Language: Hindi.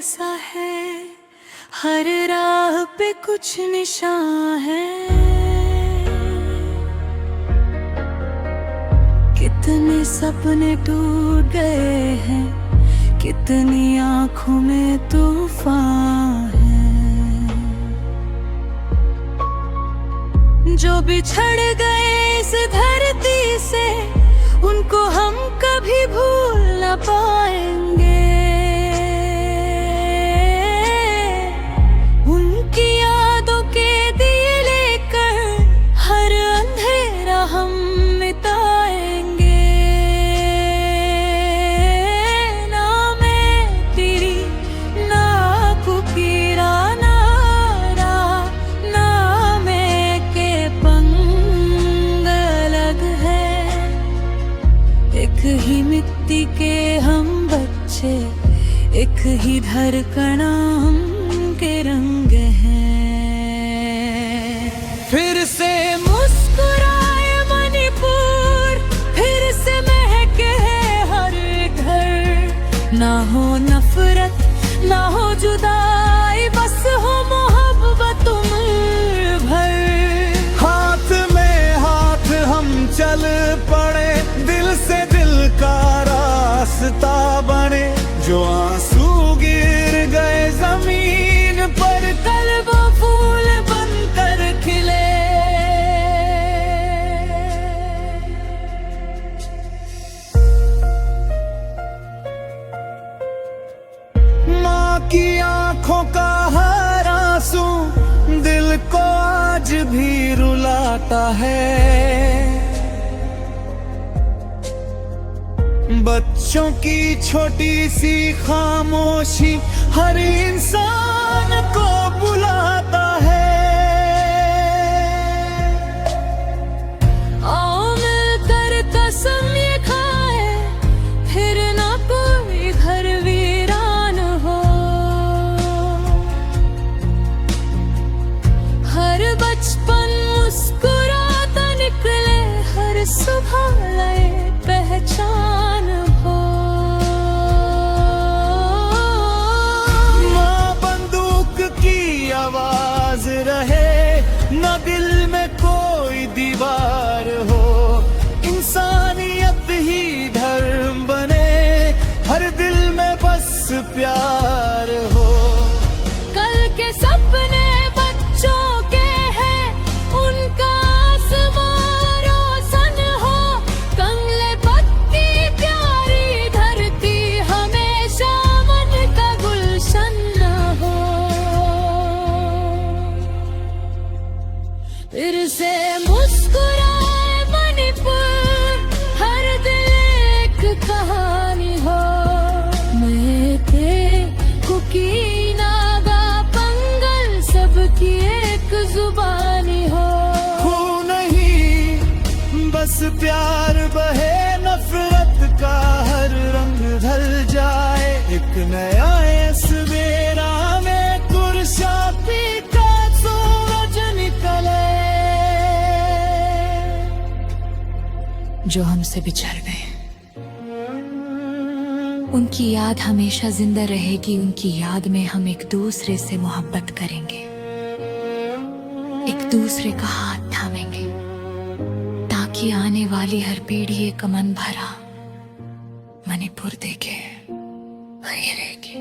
सा है, हर राह पे कुछ निशान है। कितने सपने टूट गए हैं, कितनी आंखों में तूफान है। जो बिछड़ गए इस धरती से, उनको हम कभी भूल न पाएंगे। उनकी यादों के दिए लेकर हर अंधेरा हम मिटाएंगे। ना मैं तेरी, ना कुकीरा, ना मैं के पंग अलग है। एक ही मिट्टी के हम बच्चे, एक ही धड़कन हम के रंग हैं। फिर से मुस्कुराए मणिपुर, फिर से महके हर घर। ना हो नफरत, ना हो जुदाई, बस हो मोहब्बत उम्र भर। हाथ में हाथ हम चल पड़े, दिल से दिल का रास्ता बने। जो आंसू गिर गए जमीन पर, कल वो फूल बनकर खिले। माँ की आंखों का हर आंसू दिल को आज भी रुलाता है। बच्चों की छोटी सी खामोशी हर इंसान को बुलाता है। आओ मिलकर कसम ये खाए, फिर ना कोई घर वीरान हो। हर बचपन मुस्कुराता निकले, हर सुबह नए पहचान हो। माँ बंदूक की आवाज रहे, न दिल में कोई दीवार हो। इंसानियत ही धर्म बने, हर दिल में बस प्यार हो। कल के सपने बच्चों के हैं, उनका आसमां रोशन हो। कंगले पत्ती प्यारी धरती, हमेशा मन का गुलशन हो। फिर से मुस्कुराए मणिपुर, हर दिल एक कहानी हो। मैं ते कुकी नागा पंगल, सबकी एक जुबानी हो। हो नहीं बस प्यार बहे, नफरत का हर रंग ढल जाए। एक नया सवेरा में कुर्शाती का सूरज निकले। जो हमसे बिछड़ गए, उनकी याद हमेशा जिंदा रहेगी। उनकी याद में हम एक दूसरे से मोहब्बत करेंगे, एक दूसरे का हाथ थामेंगे, ताकि आने वाली हर पीढ़ी एक अमन भरा मणिपुर देखे वही रहेगी।